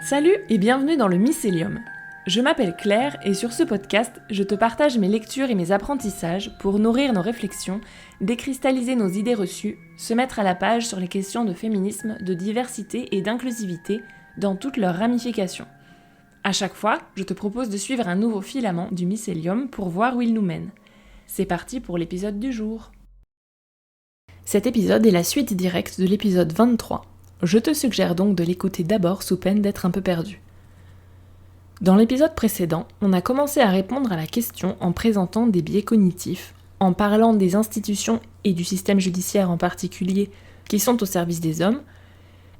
Salut et bienvenue dans le Mycélium. Je m'appelle Claire et sur ce podcast, je te partage mes lectures et mes apprentissages pour nourrir nos réflexions, décristalliser nos idées reçues, se mettre à la page sur les questions de féminisme, de diversité et d'inclusivité dans toutes leurs ramifications. À chaque fois, je te propose de suivre un nouveau filament du Mycélium pour voir où il nous mène. C'est parti pour l'épisode du jour. Cet épisode est la suite directe de l'épisode 23. Je te suggère donc de l'écouter d'abord sous peine d'être un peu perdu. Dans l'épisode précédent, on a commencé à répondre à la question en présentant des biais cognitifs, en parlant des institutions et du système judiciaire en particulier qui sont au service des hommes,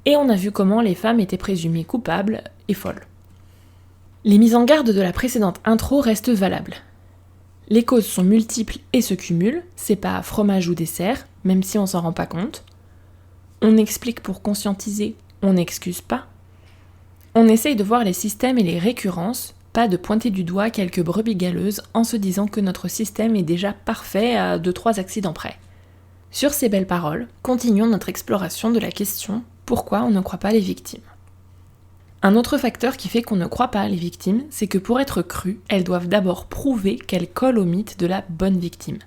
et on a vu comment les femmes étaient présumées coupables et folles. Les mises en garde de la précédente intro restent valables. Les causes sont multiples et se cumulent, c'est pas fromage ou dessert, même si on s'en rend pas compte. On explique pour conscientiser, on n'excuse pas. On essaye de voir les systèmes et les récurrences, pas de pointer du doigt quelques brebis galeuses en se disant que notre système est déjà parfait à 2-3 accidents près. Sur ces belles paroles, continuons notre exploration de la question « Pourquoi on ne croit pas les victimes ?» Un autre facteur qui fait qu'on ne croit pas les victimes, c'est que pour être crues, elles doivent d'abord prouver qu'elles collent au mythe de la bonne victime.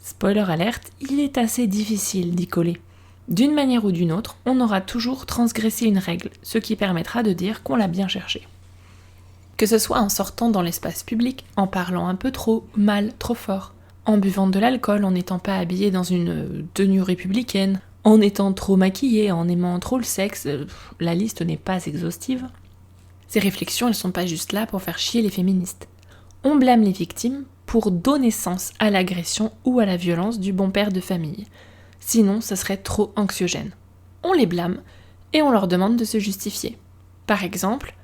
Spoiler alerte, il est assez difficile d'y coller. D'une manière ou d'une autre, on aura toujours transgressé une règle, ce qui permettra de dire qu'on l'a bien cherché. Que ce soit en sortant dans l'espace public, en parlant un peu trop, mal, trop fort, en buvant de l'alcool, en n'étant pas habillé dans une tenue républicaine, en étant trop maquillé, en aimant trop le sexe, la liste n'est pas exhaustive. Ces réflexions, elles sont pas juste là pour faire chier les féministes. On blâme les victimes pour donner sens à l'agression ou à la violence du bon père de famille. Sinon, ça serait trop anxiogène. On les blâme et on leur demande de se justifier. Par exemple,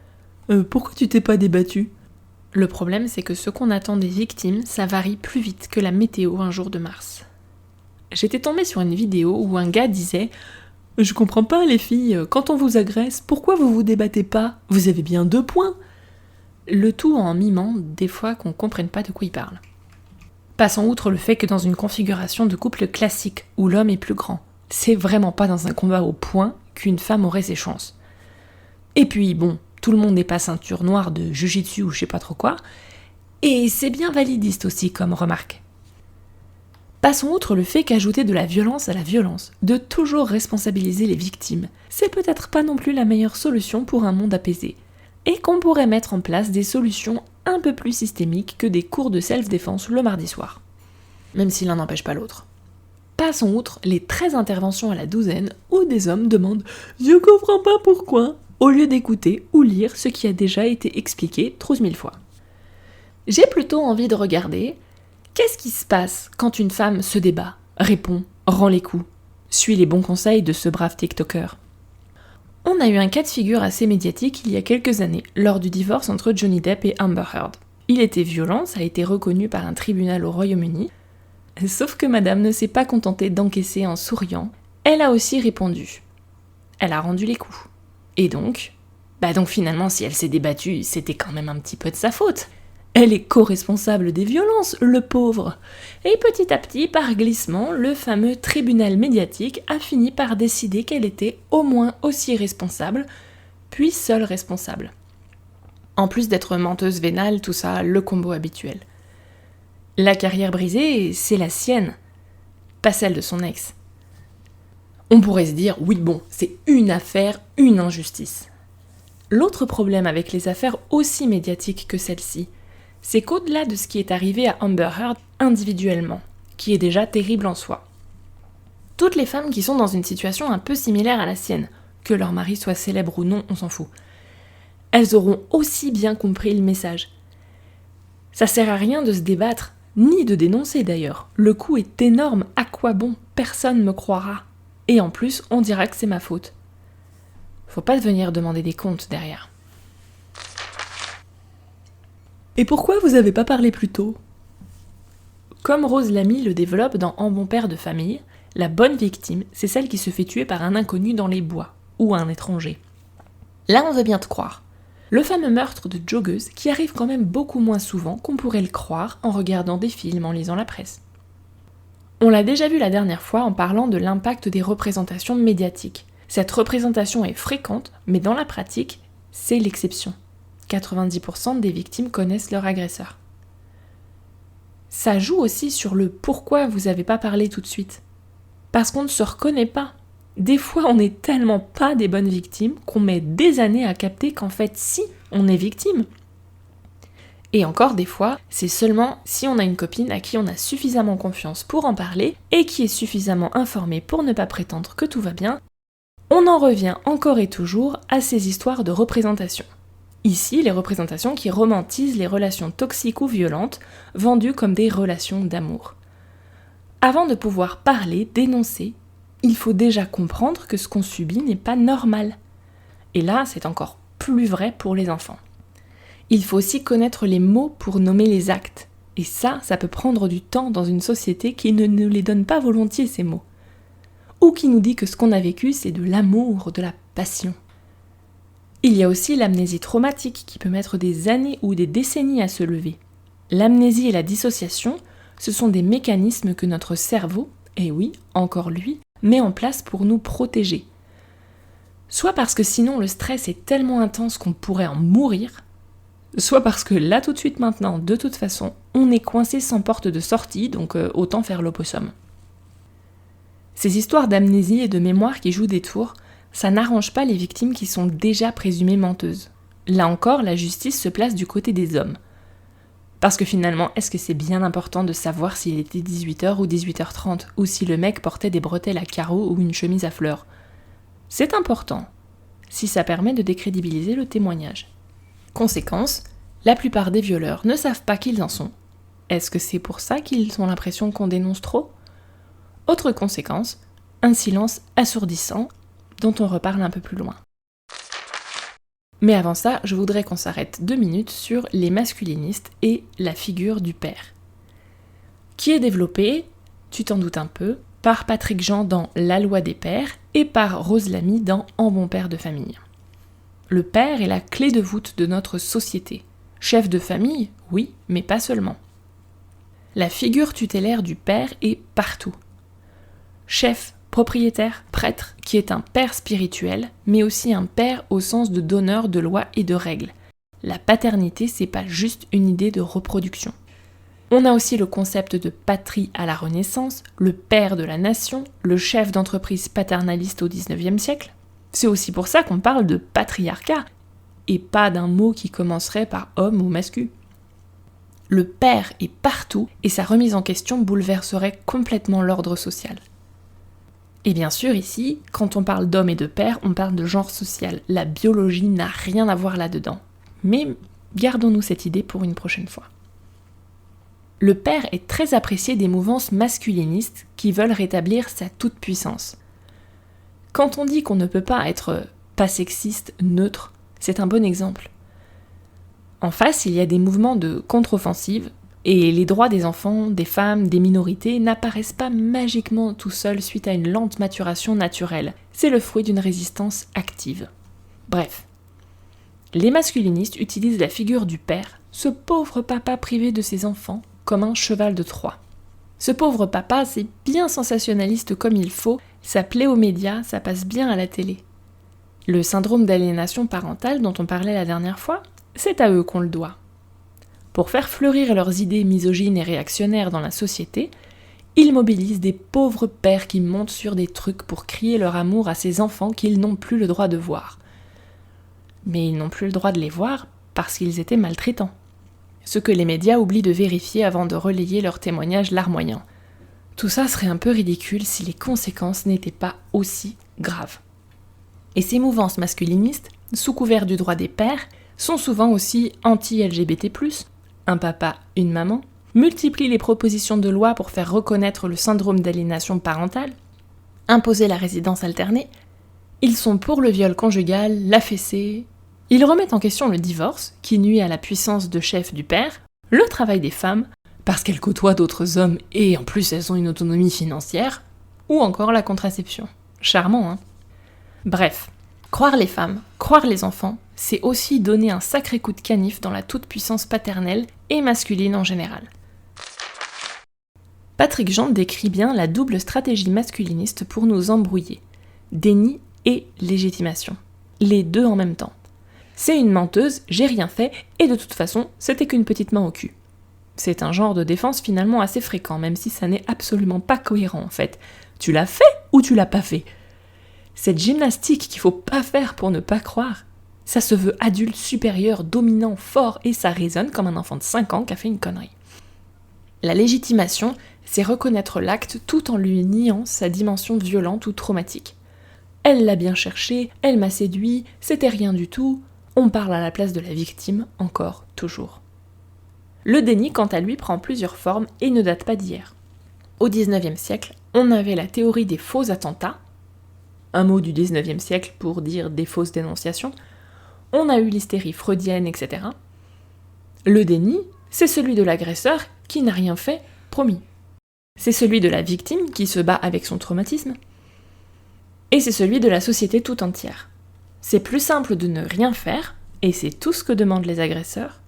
pourquoi tu t'es pas débattu ? Le problème, c'est que ce qu'on attend des victimes, ça varie plus vite que la météo un jour de mars. J'étais tombée sur une vidéo où un gars disait « Je comprends pas les filles, quand on vous agresse, pourquoi vous vous débattez pas ? Vous avez bien 2 points !» Le tout en mimant des fois qu'on comprenne pas de quoi il parle. Passons outre le fait que dans une configuration de couple classique où l'homme est plus grand, c'est vraiment pas dans un combat au poing qu'une femme aurait ses chances. Et puis bon, tout le monde n'est pas ceinture noire de jujitsu ou je sais pas trop quoi, et c'est bien validiste aussi comme remarque. Passons outre le fait qu'ajouter de la violence à la violence, de toujours responsabiliser les victimes, c'est peut-être pas non plus la meilleure solution pour un monde apaisé, et qu'on pourrait mettre en place des solutions un peu plus systémiques que des cours de self-défense le mardi soir. Même si l'un n'empêche pas l'autre. Passons outre les 13 interventions à la douzaine où des hommes demandent « Je comprends pas pourquoi » au lieu d'écouter ou lire ce qui a déjà été expliqué 12 000 fois. J'ai plutôt envie de regarder qu'est-ce qui se passe quand une femme se débat, répond, rend les coups, suit les bons conseils de ce brave TikToker. On a eu un cas de figure assez médiatique il y a quelques années, lors du divorce entre Johnny Depp et Amber Heard. Il était violent, ça a été reconnu par un tribunal au Royaume-Uni. Sauf que madame ne s'est pas contentée d'encaisser en souriant, elle a aussi répondu. Elle a rendu les coups. Et donc finalement, si elle s'est débattue, c'était quand même un petit peu de sa faute. Elle est co-responsable des violences, le pauvre. Et petit à petit, par glissement, le fameux tribunal médiatique a fini par décider qu'elle était au moins aussi responsable, puis seule responsable. En plus d'être menteuse vénale, tout ça, le combo habituel. La carrière brisée, c'est la sienne, pas celle de son ex. On pourrait se dire, oui bon, c'est une affaire, une injustice. L'autre problème avec les affaires aussi médiatiques que celle-ci, c'est qu'au-delà de ce qui est arrivé à Amber Heard individuellement, qui est déjà terrible en soi, toutes les femmes qui sont dans une situation un peu similaire à la sienne, que leur mari soit célèbre ou non, on s'en fout, elles auront aussi bien compris le message. Ça sert à rien de se débattre, ni de dénoncer d'ailleurs. Le coup est énorme, à quoi bon ? Personne me croira. Et en plus, on dira que c'est ma faute. Faut pas venir demander des comptes derrière. Et pourquoi vous avez pas parlé plus tôt ? Comme Rose Lamy le développe dans En bon père de famille, la bonne victime, c'est celle qui se fait tuer par un inconnu dans les bois, ou un étranger. Là, on veut bien te croire. Le fameux meurtre de joggeuse qui arrive quand même beaucoup moins souvent qu'on pourrait le croire en regardant des films, en lisant la presse. On l'a déjà vu la dernière fois en parlant de l'impact des représentations médiatiques. Cette représentation est fréquente, mais dans la pratique, c'est l'exception. 90% des victimes connaissent leur agresseur. Ça joue aussi sur le pourquoi vous n'avez pas parlé tout de suite. Parce qu'on ne se reconnaît pas. Des fois, on n'est tellement pas des bonnes victimes qu'on met des années à capter qu'en fait, si, on est victime. Et encore des fois, c'est seulement si on a une copine à qui on a suffisamment confiance pour en parler et qui est suffisamment informée pour ne pas prétendre que tout va bien, on en revient encore et toujours à ces histoires de représentation. Ici, les représentations qui romantisent les relations toxiques ou violentes, vendues comme des relations d'amour. Avant de pouvoir parler, dénoncer, il faut déjà comprendre que ce qu'on subit n'est pas normal. Et là, c'est encore plus vrai pour les enfants. Il faut aussi connaître les mots pour nommer les actes. Et ça peut prendre du temps dans une société qui ne nous les donne pas volontiers, ces mots. Ou qui nous dit que ce qu'on a vécu, c'est de l'amour, de la passion. Il y a aussi l'amnésie traumatique qui peut mettre des années ou des décennies à se lever. L'amnésie et la dissociation, ce sont des mécanismes que notre cerveau, et oui, encore lui, met en place pour nous protéger. Soit parce que sinon le stress est tellement intense qu'on pourrait en mourir, soit parce que là tout de suite maintenant, de toute façon, on est coincé sans porte de sortie, donc autant faire l'opossum. Ces histoires d'amnésie et de mémoire qui jouent des tours, ça n'arrange pas les victimes qui sont déjà présumées menteuses. Là encore, la justice se place du côté des hommes. Parce que finalement, est-ce que c'est bien important de savoir s'il était 18h ou 18h30, ou si le mec portait des bretelles à carreaux ou une chemise à fleurs ? C'est important, si ça permet de décrédibiliser le témoignage. Conséquence, la plupart des violeurs ne savent pas qu'ils en sont. Est-ce que c'est pour ça qu'ils ont l'impression qu'on dénonce trop ? Autre conséquence, un silence assourdissant, dont on reparle un peu plus loin. Mais avant ça, je voudrais qu'on s'arrête 2 minutes sur les masculinistes et la figure du père. Qui est développée, tu t'en doutes un peu, par Patrick Jean dans La loi des pères et par Rose Lamy dans En bon père de famille. Le père est la clé de voûte de notre société. Chef de famille, oui, mais pas seulement. La figure tutélaire du père est partout. Chef, propriétaire, prêtre, qui est un père spirituel, mais aussi un père au sens de donneur de lois et de règles. La paternité, c'est pas juste une idée de reproduction. On a aussi le concept de patrie à la Renaissance, le père de la nation, le chef d'entreprise paternaliste au XIXe siècle. C'est aussi pour ça qu'on parle de patriarcat, et pas d'un mot qui commencerait par homme ou mascu. Le père est partout, et sa remise en question bouleverserait complètement l'ordre social. Et bien sûr, ici, quand on parle d'homme et de père, on parle de genre social. La biologie n'a rien à voir là-dedans. Mais gardons-nous cette idée pour une prochaine fois. Le père est très apprécié des mouvances masculinistes qui veulent rétablir sa toute-puissance. Quand on dit qu'on ne peut pas être pas sexiste, neutre, c'est un bon exemple. En face, il y a des mouvements de contre-offensive, et les droits des enfants, des femmes, des minorités n'apparaissent pas magiquement tout seuls suite à une lente maturation naturelle. C'est le fruit d'une résistance active. Bref. Les masculinistes utilisent la figure du père, ce pauvre papa privé de ses enfants, comme un cheval de Troie. Ce pauvre papa, c'est bien sensationnaliste comme il faut, ça plaît aux médias, ça passe bien à la télé. Le syndrome d'aliénation parentale dont on parlait la dernière fois, c'est à eux qu'on le doit. Pour faire fleurir leurs idées misogynes et réactionnaires dans la société, ils mobilisent des pauvres pères qui montent sur des trucs pour crier leur amour à ces enfants qu'ils n'ont plus le droit de voir. Mais ils n'ont plus le droit de les voir parce qu'ils étaient maltraitants. Ce que les médias oublient de vérifier avant de relayer leurs témoignages larmoyants. Tout ça serait un peu ridicule si les conséquences n'étaient pas aussi graves. Et ces mouvances masculinistes, sous couvert du droit des pères, sont souvent aussi anti-LGBT+, un papa, une maman, multiplient les propositions de loi pour faire reconnaître le syndrome d'aliénation parentale, imposer la résidence alternée, ils sont pour le viol conjugal, la fessée, ils remettent en question le divorce, qui nuit à la puissance de chef du père, le travail des femmes, parce qu'elles côtoient d'autres hommes et en plus elles ont une autonomie financière, ou encore la contraception. Charmant, hein ? Bref, croire les femmes, croire les enfants, c'est aussi donner un sacré coup de canif dans la toute-puissance paternelle et masculine en général. Patrick Jean décrit bien la double stratégie masculiniste pour nous embrouiller. Déni et légitimation. Les deux en même temps. C'est une menteuse, j'ai rien fait, et de toute façon, c'était qu'une petite main au cul. C'est un genre de défense finalement assez fréquent, même si ça n'est absolument pas cohérent en fait. Tu l'as fait ou tu l'as pas fait ? Cette gymnastique qu'il faut pas faire pour ne pas croire, ça se veut adulte, supérieur, dominant, fort, et ça résonne comme un enfant de 5 ans qui a fait une connerie. La légitimation, c'est reconnaître l'acte tout en lui niant sa dimension violente ou traumatique. Elle l'a bien cherché, elle m'a séduit, c'était rien du tout, on parle à la place de la victime, encore, toujours. Le déni, quant à lui, prend plusieurs formes et ne date pas d'hier. Au XIXe siècle, on avait la théorie des faux attentats, un mot du XIXe siècle pour dire des fausses dénonciations, on a eu l'hystérie freudienne, etc. Le déni, c'est celui de l'agresseur qui n'a rien fait, promis. C'est celui de la victime qui se bat avec son traumatisme. Et c'est celui de la société tout entière. C'est plus simple de ne rien faire, et c'est tout ce que demandent les agresseurs,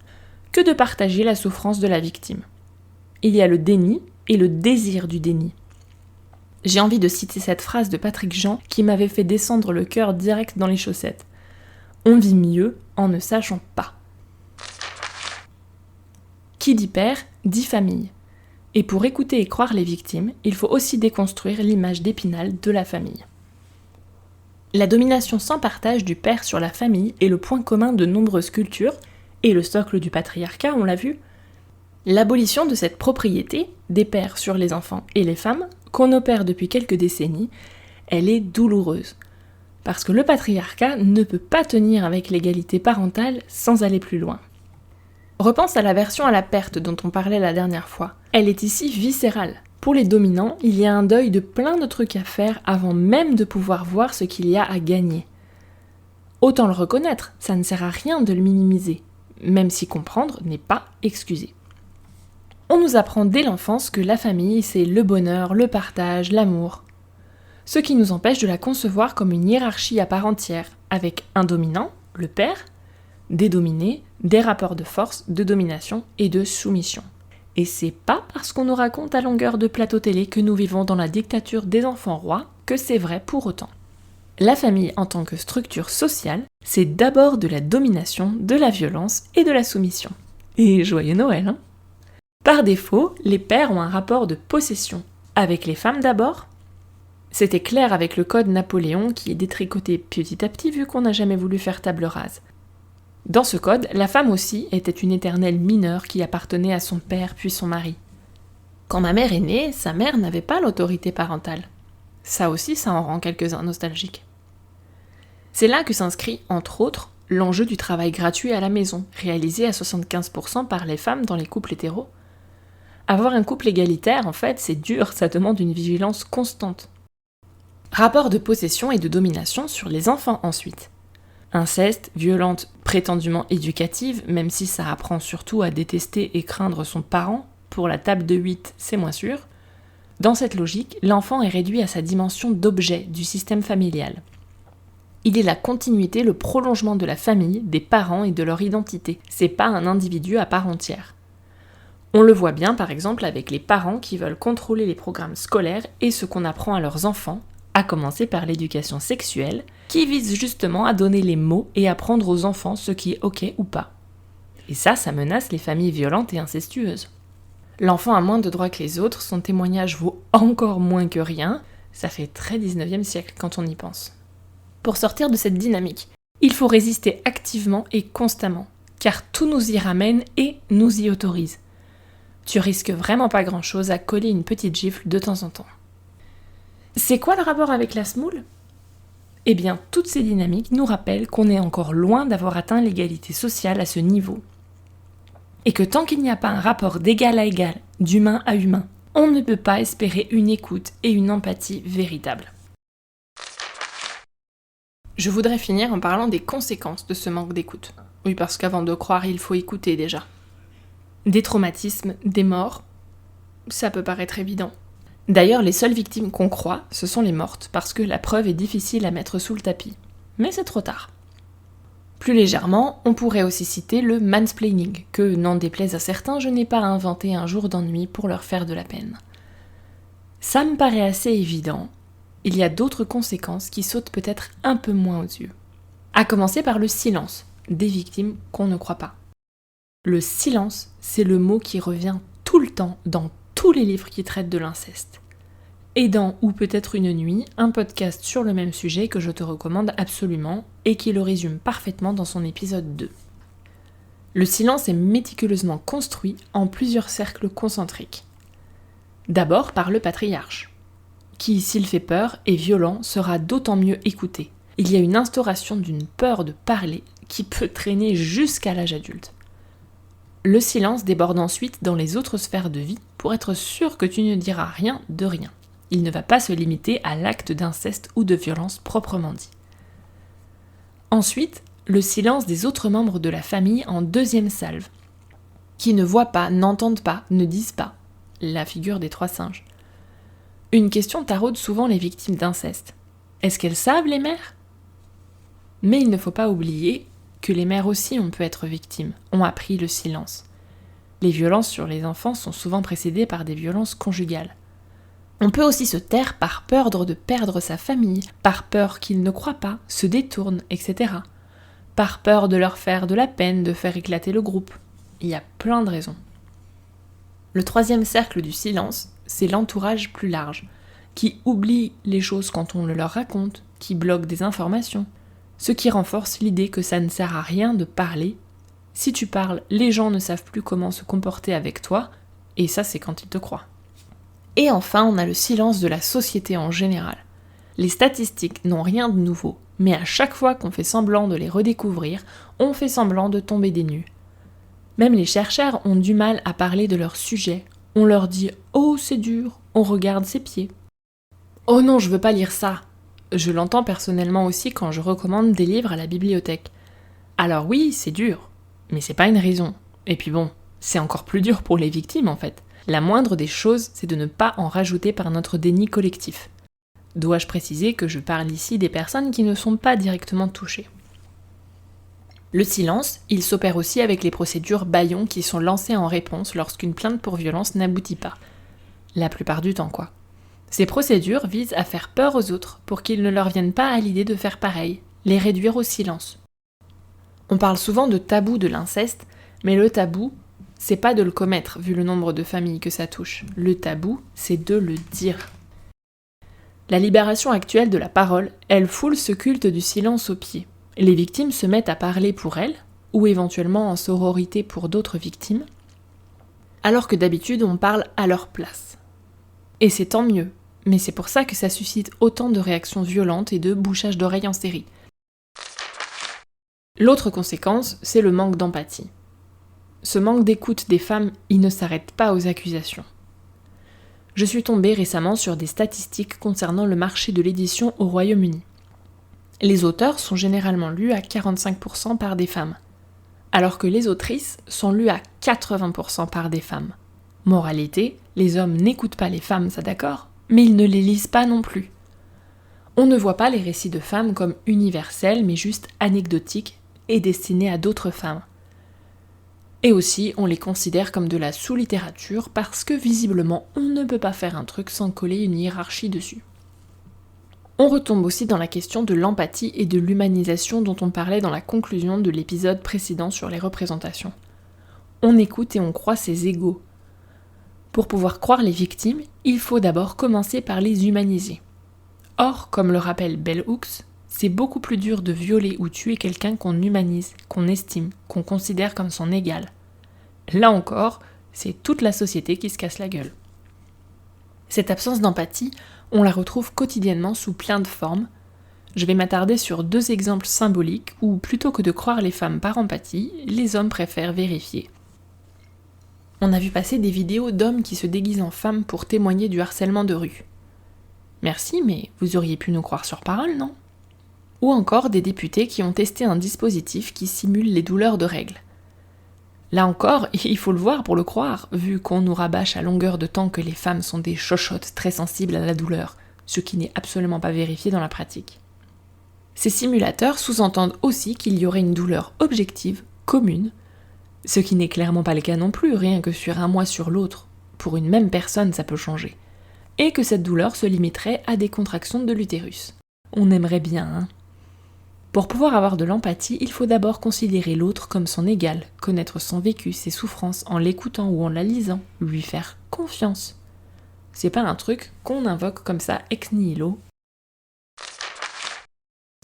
que de partager la souffrance de la victime. Il y a le déni et le désir du déni. J'ai envie de citer cette phrase de Patrick Jean qui m'avait fait descendre le cœur direct dans les chaussettes. On vit mieux en ne sachant pas. Qui dit père, dit famille. Et pour écouter et croire les victimes, il faut aussi déconstruire l'image d'Épinal de la famille. La domination sans partage du père sur la famille est le point commun de nombreuses cultures, et le socle du patriarcat, on l'a vu. L'abolition de cette propriété des pères sur les enfants et les femmes, qu'on opère depuis quelques décennies, elle est douloureuse. Parce que le patriarcat ne peut pas tenir avec l'égalité parentale sans aller plus loin. Repense à la version à la perte dont on parlait la dernière fois. Elle est ici viscérale. Pour les dominants, il y a un deuil de plein de trucs à faire avant même de pouvoir voir ce qu'il y a à gagner. Autant le reconnaître, ça ne sert à rien de le minimiser, même si comprendre n'est pas excuser. On nous apprend dès l'enfance que la famille, c'est le bonheur, le partage, l'amour. Ce qui nous empêche de la concevoir comme une hiérarchie à part entière, avec un dominant, le père, des dominés, des rapports de force, de domination et de soumission. Et c'est pas parce qu'on nous raconte à longueur de plateau télé que nous vivons dans la dictature des enfants rois que c'est vrai pour autant. La famille en tant que structure sociale, c'est d'abord de la domination, de la violence et de la soumission. Et joyeux Noël, hein ? Par défaut, les pères ont un rapport de possession. Avec les femmes d'abord. C'était clair avec le code Napoléon qui est détricoté petit à petit vu qu'on n'a jamais voulu faire table rase. Dans ce code, la femme aussi était une éternelle mineure qui appartenait à son père puis son mari. Quand ma mère est née, sa mère n'avait pas l'autorité parentale. Ça aussi, ça en rend quelques-uns nostalgiques. C'est là que s'inscrit, entre autres, l'enjeu du travail gratuit à la maison, réalisé à 75% par les femmes dans les couples hétéros. Avoir un couple égalitaire, en fait, c'est dur, ça demande une vigilance constante. Rapport de possession et de domination sur les enfants ensuite. Inceste, violente, prétendument éducative, même si ça apprend surtout à détester et craindre son parent, pour la table de 8, c'est moins sûr. Dans cette logique, l'enfant est réduit à sa dimension d'objet du système familial. Il est la continuité, le prolongement de la famille, des parents et de leur identité. C'est pas un individu à part entière. On le voit bien par exemple avec les parents qui veulent contrôler les programmes scolaires et ce qu'on apprend à leurs enfants, à commencer par l'éducation sexuelle, qui vise justement à donner les mots et apprendre aux enfants ce qui est ok ou pas. Et ça menace les familles violentes et incestueuses. L'enfant a moins de droits que les autres, son témoignage vaut encore moins que rien, ça fait très 19e siècle quand on y pense. Pour sortir de cette dynamique, il faut résister activement et constamment, car tout nous y ramène et nous y autorise. Tu risques vraiment pas grand-chose à coller une petite gifle de temps en temps. C'est quoi le rapport avec la semoule ? Eh bien, toutes ces dynamiques nous rappellent qu'on est encore loin d'avoir atteint l'égalité sociale à ce niveau. Et que tant qu'il n'y a pas un rapport d'égal à égal, d'humain à humain, on ne peut pas espérer une écoute et une empathie véritables. Je voudrais finir en parlant des conséquences de ce manque d'écoute. Oui, parce qu'avant de croire, il faut écouter déjà. Des traumatismes, des morts, ça peut paraître évident. D'ailleurs, les seules victimes qu'on croit, ce sont les mortes, parce que la preuve est difficile à mettre sous le tapis. Mais c'est trop tard. Plus légèrement, on pourrait aussi citer le mansplaining, que, n'en déplaise à certains, je n'ai pas inventé un jour d'ennui pour leur faire de la peine. Ça me paraît assez évident, il y a d'autres conséquences qui sautent peut-être un peu moins aux yeux. À commencer par le silence, des victimes qu'on ne croit pas. Le silence, c'est le mot qui revient tout le temps dans tous les livres qui traitent de l'inceste. Et dans Ou peut-être une nuit, un podcast sur le même sujet que je te recommande absolument et qui le résume parfaitement dans son épisode 2. Le silence est méticuleusement construit en plusieurs cercles concentriques. D'abord par le patriarche, qui, s'il fait peur et violent, sera d'autant mieux écouté. Il y a une instauration d'une peur de parler qui peut traîner jusqu'à l'âge adulte. Le silence déborde ensuite dans les autres sphères de vie pour être sûr que tu ne diras rien de rien. Il ne va pas se limiter à l'acte d'inceste ou de violence proprement dit. Ensuite, le silence des autres membres de la famille en deuxième salve, qui ne voient pas, n'entendent pas, ne disent pas. La figure des 3 singes. Une question taraude souvent les victimes d'inceste. Est-ce qu'elles savent, les mères ? Mais il ne faut pas oublier que les mères aussi ont pu être victimes, ont appris le silence. Les violences sur les enfants sont souvent précédées par des violences conjugales. On peut aussi se taire par peur de perdre sa famille, par peur qu'ils ne croient pas, se détournent, etc. Par peur de leur faire de la peine, de faire éclater le groupe. Il y a plein de raisons. Le 3e cercle du silence, c'est l'entourage plus large, qui oublie les choses quand on le leur raconte, qui bloque des informations, ce qui renforce l'idée que ça ne sert à rien de parler. Si tu parles, les gens ne savent plus comment se comporter avec toi, et ça c'est quand ils te croient. Et enfin, on a le silence de la société en général. Les statistiques n'ont rien de nouveau, mais à chaque fois qu'on fait semblant de les redécouvrir, on fait semblant de tomber des nues. Même les chercheurs ont du mal à parler de leur sujet. On leur dit « Oh, c'est dur », on regarde ses pieds. « Oh non, je veux pas lire ça ». Je l'entends personnellement aussi quand je recommande des livres à la bibliothèque. Alors oui, c'est dur, mais c'est pas une raison. Et puis bon, c'est encore plus dur pour les victimes en fait. La moindre des choses, c'est de ne pas en rajouter par notre déni collectif. Dois-je préciser que je parle ici des personnes qui ne sont pas directement touchées. Le silence, il s'opère aussi avec les procédures bâillons qui sont lancées en réponse lorsqu'une plainte pour violence n'aboutit pas. La plupart du temps, quoi. Ces procédures visent à faire peur aux autres pour qu'ils ne leur viennent pas à l'idée de faire pareil, les réduire au silence. On parle souvent de tabou de l'inceste, mais le tabou, c'est pas de le commettre, vu le nombre de familles que ça touche. Le tabou, c'est de le dire. La libération actuelle de la parole, elle foule ce culte du silence aux pieds. Les victimes se mettent à parler pour elles, ou éventuellement en sororité pour d'autres victimes, alors que d'habitude on parle à leur place. Et c'est tant mieux, mais c'est pour ça que ça suscite autant de réactions violentes et de bouchage d'oreilles en série. L'autre conséquence, c'est le manque d'empathie. Ce manque d'écoute des femmes, il ne s'arrête pas aux accusations. Je suis tombée récemment sur des statistiques concernant le marché de l'édition au Royaume-Uni. Les auteurs sont généralement lus à 45% par des femmes, alors que les autrices sont lues à 80% par des femmes. Moralité, les hommes n'écoutent pas les femmes, ça d'accord, mais ils ne les lisent pas non plus. On ne voit pas les récits de femmes comme universels, mais juste anecdotiques et destinés à d'autres femmes. Et aussi, on les considère comme de la sous-littérature parce que visiblement, on ne peut pas faire un truc sans coller une hiérarchie dessus. On retombe aussi dans la question de l'empathie et de l'humanisation dont on parlait dans la conclusion de l'épisode précédent sur les représentations. On écoute et on croit ses égaux. Pour pouvoir croire les victimes, il faut d'abord commencer par les humaniser. Or, comme le rappelle Bell Hooks, c'est beaucoup plus dur de violer ou tuer quelqu'un qu'on humanise, qu'on estime, qu'on considère comme son égal. Là encore, c'est toute la société qui se casse la gueule. Cette absence d'empathie, on la retrouve quotidiennement sous plein de formes. Je vais m'attarder sur 2 exemples symboliques où, plutôt que de croire les femmes par empathie, les hommes préfèrent vérifier. On a vu passer des vidéos d'hommes qui se déguisent en femmes pour témoigner du harcèlement de rue. Merci, mais vous auriez pu nous croire sur parole, non ? Ou encore des députés qui ont testé un dispositif qui simule les douleurs de règles. Là encore, il faut le voir pour le croire, vu qu'on nous rabâche à longueur de temps que les femmes sont des chochottes très sensibles à la douleur, ce qui n'est absolument pas vérifié dans la pratique. Ces simulateurs sous-entendent aussi qu'il y aurait une douleur objective, commune, ce qui n'est clairement pas le cas non plus, rien que sur un mois sur l'autre. Pour une même personne, ça peut changer. Et que cette douleur se limiterait à des contractions de l'utérus. On aimerait bien, hein ? Pour pouvoir avoir de l'empathie, il faut d'abord considérer l'autre comme son égal, connaître son vécu, ses souffrances en l'écoutant ou en la lisant, lui faire confiance. C'est pas un truc qu'on invoque comme ça ex nihilo.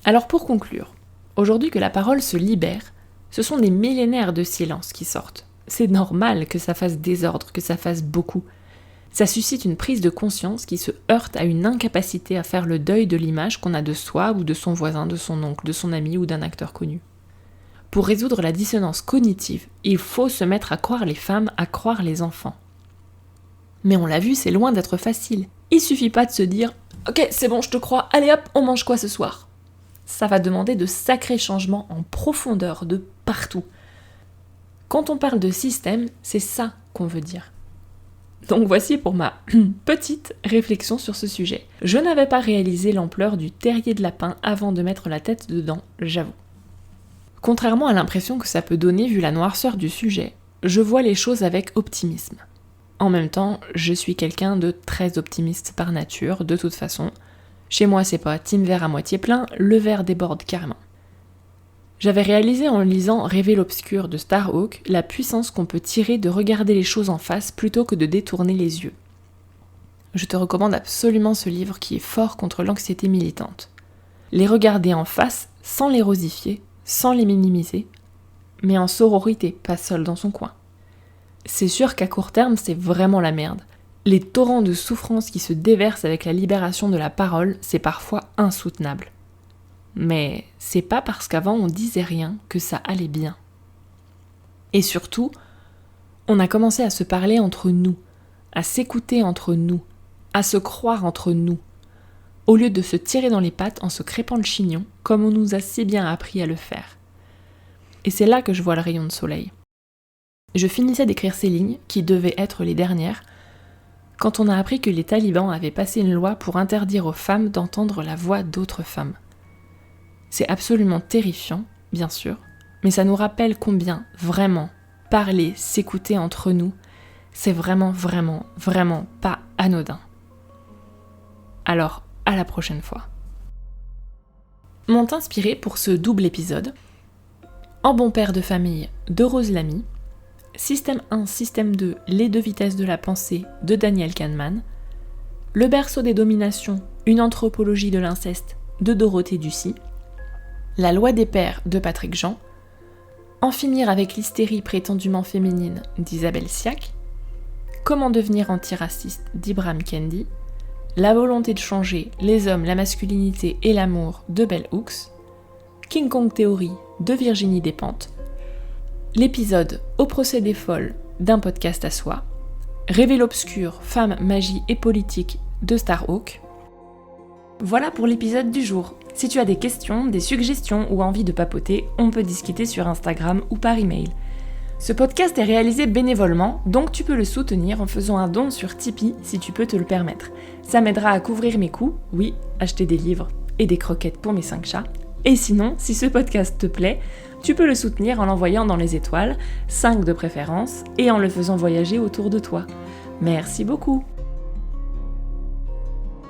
Alors pour conclure, aujourd'hui que la parole se libère, ce sont des millénaires de silence qui sortent. C'est normal que ça fasse désordre, que ça fasse beaucoup. Ça suscite une prise de conscience qui se heurte à une incapacité à faire le deuil de l'image qu'on a de soi ou de son voisin, de son oncle, de son ami ou d'un acteur connu. Pour résoudre la dissonance cognitive, il faut se mettre à croire les femmes, à croire les enfants. Mais on l'a vu, c'est loin d'être facile. Il suffit pas de se dire « Ok, c'est bon, je te crois, allez hop, on mange quoi ce soir ?» Ça va demander de sacrés changements en profondeur, de partout. Quand on parle de système, c'est ça qu'on veut dire. Donc voici pour ma petite réflexion sur ce sujet. Je n'avais pas réalisé l'ampleur du terrier de lapin avant de mettre la tête dedans, j'avoue. Contrairement à l'impression que ça peut donner vu la noirceur du sujet, je vois les choses avec optimisme. En même temps, je suis quelqu'un de très optimiste par nature, de toute façon. Chez moi, c'est pas team verre à moitié plein, le verre déborde carrément. J'avais réalisé en lisant Rêver l'obscur de Starhawk la puissance qu'on peut tirer de regarder les choses en face plutôt que de détourner les yeux. Je te recommande absolument ce livre qui est fort contre l'anxiété militante. Les regarder en face sans les rosifier, sans les minimiser, mais en sororité, pas seul dans son coin. C'est sûr qu'à court terme, c'est vraiment la merde. Les torrents de souffrance qui se déversent avec la libération de la parole, c'est parfois insoutenable. Mais c'est pas parce qu'avant on disait rien que ça allait bien. Et surtout, on a commencé à se parler entre nous, à s'écouter entre nous, à se croire entre nous, au lieu de se tirer dans les pattes en se crêpant le chignon, comme on nous a si bien appris à le faire. Et c'est là que je vois le rayon de soleil. Je finissais d'écrire ces lignes, qui devaient être les dernières, quand on a appris que les talibans avaient passé une loi pour interdire aux femmes d'entendre la voix d'autres femmes. C'est absolument terrifiant, bien sûr, mais ça nous rappelle combien, vraiment, parler, s'écouter entre nous, c'est vraiment, vraiment, vraiment pas anodin. Alors, à la prochaine fois. M'ont inspiré pour ce double épisode En bon père de famille de Rose Lamy, Système 1, Système 2, Les deux vitesses de la pensée de Daniel Kahneman, Le berceau des dominations, une anthropologie de l'inceste de Dorothée Ducy, La loi des pères de Patrick Jean, En finir avec l'hystérie prétendument féminine d'Isabelle Siak, Comment devenir antiraciste d'Ibram Kendi, La volonté de changer, les hommes, la masculinité et l'amour de Bell Hooks, King Kong Theory de Virginie Despentes, l'épisode Au procès des folles d'un podcast à soi, Rêver l'obscur, femmes, magie et politique de Starhawk. Voilà pour l'épisode du jour. Si tu as des questions, des suggestions ou envie de papoter, on peut discuter sur Instagram ou par email. Ce podcast est réalisé bénévolement, donc tu peux le soutenir en faisant un don sur Tipeee si tu peux te le permettre. Ça m'aidera à couvrir mes coûts, oui, acheter des livres et des croquettes pour mes 5 chats. Et sinon, si ce podcast te plaît, tu peux le soutenir en l'envoyant dans les étoiles, 5 de préférence, et en le faisant voyager autour de toi. Merci beaucoup!